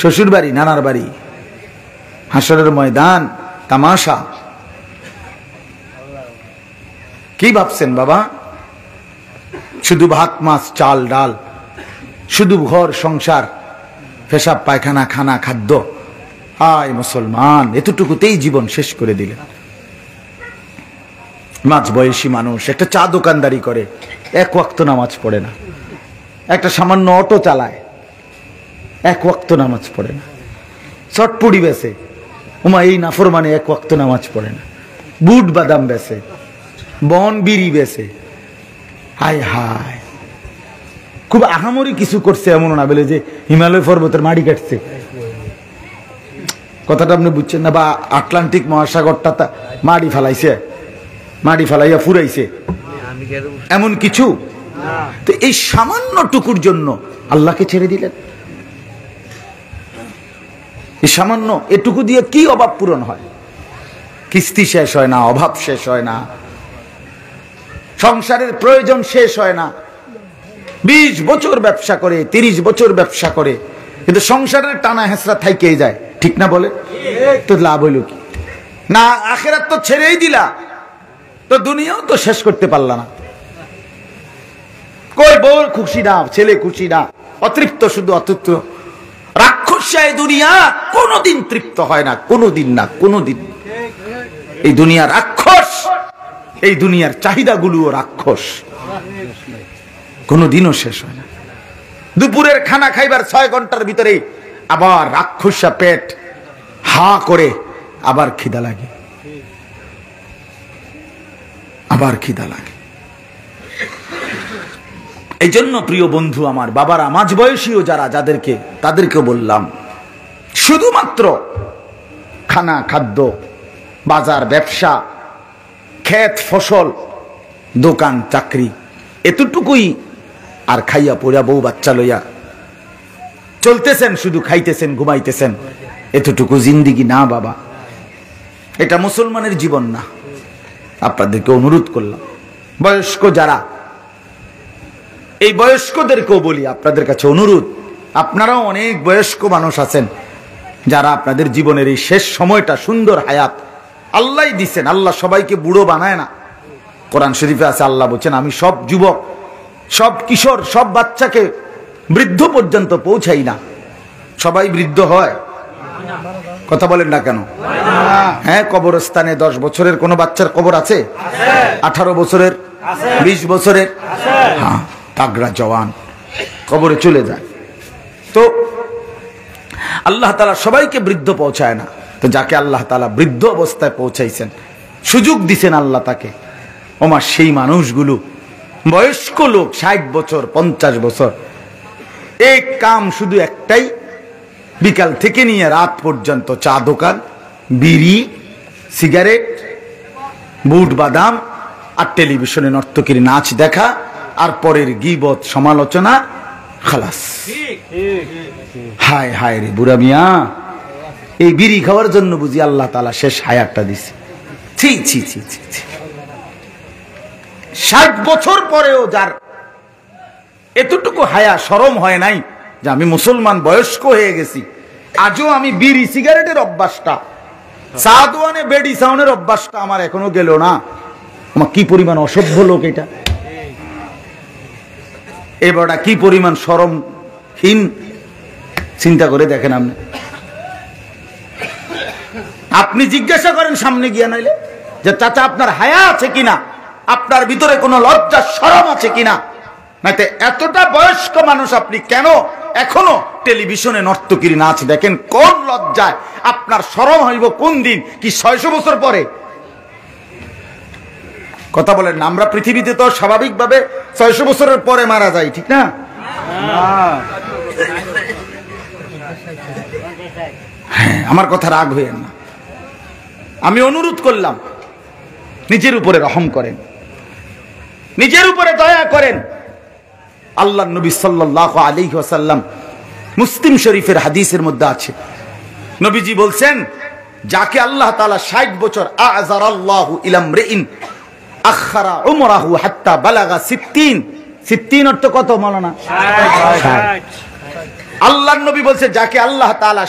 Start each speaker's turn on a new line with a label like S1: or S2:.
S1: শ্বশুর বাড়ি, নানার বাড়ি, হাসরের ময়দান, তামাশা। কি ভাবছেন বাবা? শুধু ভাত মাছ চাল ডাল, শুধু ঘর সংসার, পেশাব পায়খানা, খানা খাদ্য। হায় মুসলমান, এতটুকুতেই জীবন শেষ করে দিলেন। মাঝ বয়সী মানুষ একটা চা দোকানদারি করে, এক ওয়াক্ত নামাজ পড়ে না। একটা সামান্য অটো চালায়, এক ওয়াক্ত নামাজ পড়ে না। চটপুড়ি বেচে, ওমা এই নাফরমানে এক ওয়াক্ত নামাজ পড়ে না। বুট বাদাম বেচে, বন বিড়ি বেচে। হায় হায়, খুব আহামরি কিছু করছে এমন না বলে যে হিমালয় পর্বতের মাটি কাটছে, কথাটা আপনি বুঝছেন না। বা আটলান্টিক মহাসাগরটা মাটি ফেলাইছে, মাটি ফেলাইয়া ফুরাইছে, এমন কিছু। তো এই সামান্য টুকুর জন্য আল্লাহকে ছেড়ে দিলেন। এই সামান্য এটুকু দিয়ে কি অভাব পূরণ হয়? কিস্তি শেষ হয় না, অভাব শেষ হয় না, সংসারের প্রয়োজন শেষ হয় না। 20 বছর ব্যবসা করে, 30 বছর ব্যবসা করে, কিন্তু সংসারের টানা হেঁচড়া থাইকেই যায়, ঠিক না বলে? তো লাভ হইল কি? না আখিরাত তো ছেড়েই দিলা, তো দুনিয়াও তো শেষ করতে পারলা না। কই বউ খুশি না, ছেলে খুশি না, অতৃপ্ত, শুধু অতৃপ্ত। রাক্ষসায় দুনিয়া কোনোদিন তৃপ্ত হয় না, কোনোদিন না, কোনোদিন। এই দুনিয়া রাক্ষস, এই দুনিয়ার চাহিদাগুলোও রাক্ষস, কোনোদিনও শেষ হয় না। দুপুরের খানা খাইবার 6 ঘন্টার ভিতরে আবার রাক্ষসা পেট হা করে, আবার খিদা লাগে, আবার খিদা লাগে। এই জন্য প্রিয় বন্ধু আমার, বাবারা, মাঝ বয়সীও যারা, যাদেরকে, তাদেরকে বললাম, শুধুমাত্র খানা খাদ্য, বাজার ব্যবসা, ক্ষেত ফসল, দোকান চাকরি, এতটুকুই। আর খাইয়া পড়িয়া বউ বাচ্চা লইয়া চলতেছেন, শুধু খাইতেছেন, ঘুমাইতেছেন, এতটুকু জিন্দিগি না বাবা, এটা মুসলমানের জীবন না। আপনাদেরকে অনুরোধ করলাম, বয়স্ক যারা, এই বয়স্কদেরকেও বলি, আপনাদের কাছে অনুরোধ, আপনারাও অনেক বয়স্ক মানুষ আছেন যারা আপনাদের জীবনের এই শেষ সময়টা, সুন্দর হায়াত আল্লাহ দিচ্ছেন। আল্লাহ সবাইকে বুড়ো বানায় না। কোরআন শরীফে আছে, আল্লাহ বলছেন, আমি সব যুবক, সব কিশোর, সব বাচ্চাকে বৃদ্ধ পর্যন্ত পৌঁছাই না। সবাই বৃদ্ধ হয়? কথা বলেন না কেন? হ্যাঁ, কবরস্থানে 10 বছরের কোন বাচ্চার কবর আছে? 18 বছরের, 20 বছরের, হ্যাঁ, তাগড়া জওয়ান কবরে চলে যায়। তো আল্লাহ তাআলা সবাইকে বৃদ্ধ পৌঁছায় না। তো যাকে আল্লাহ তাআলা বৃদ্ধ অবস্থায় পৌঁছাইছেন, সুযোগ দিছেন আল্লাহ তাকে, ওমা সেই মানুষগুলো, বয়স্ক লোক, 60 বছর, 50 বছর, এই কাম শুধু একটাই, বিকাল থেকে নিয়ে রাত পর্যন্ত চা দোকান, বিড়ি, সিগারেট, বুট বাদাম, আর টেলিভিশনে নর্তকীর নাচ দেখা, আর পরের গীবত, সমালোচনা, খালাস। হায় হায় রে বুড়া মিয়া, এই বিড়ি খাওয়ার জন্য বুঝি আল্লাহ তাআলা শেষ হায়াতটা দিছে? ছি ছি ছি ছি ছি। 60 বছর পরেও যার এতটুকু হায়া, শরম হয় নাই যে আমি মুসলমান, বয়স্ক হয়ে গেছি, আজও আমি বিড়ি সিগারেটের অভ্যাসটা, চা দোয়ানে বেডি সাউনের অভ্যাসটা আমার এখনো গেল না। আমার কি পরিমাণ অসভ্য লোক এটা! এবারটা কি পরিমাণ শরমহীন, চিন্তা করে দেখেন। আপনি জিজ্ঞাসা করেন সামনে গিয়া, নাইলে যে চাচা আপনার হায়া আছে কিনা, আপনার ভিতরে কোনো লজ্জা শরম আছে কিনা। নাইতে এতটা বয়স্ক মানুষ আপনি কেন এখনো টেলিভিশনে নর্তকীর নাচ দেখেন? কোন লজ্জায়? আপনার শরম হইব কোন দিন? কি 600 বছর পরে? কথা বলেন না। আমরা পৃথিবীতে তো স্বাভাবিকভাবে 600 বছরের পরে মারা যাই, ঠিক না? হ্যাঁ, আমার কথা রাগ হইেন না। আমি অনুরোধ করলাম, নিজের উপরে রহম করেন, নিজের উপরে দয়া করেন। আল্লাহর নবী সাল্লাল্লাহু আলাইহি ওয়াসাল্লাম, মুসলিম শরীফের হাদিসের মধ্যে আছে, নবীজি বলছেন, যাকে আল্লাহ তাআলা 60 বছর, আযরাল্লাহু ইলা ইমরিইন আখারা উমরাহু হাত্তা বালাগা 60। 60 অর্থ কত মাওলানা? 60। আল্লাহর নবী বলছে যাকে আল্লাহ তাআলা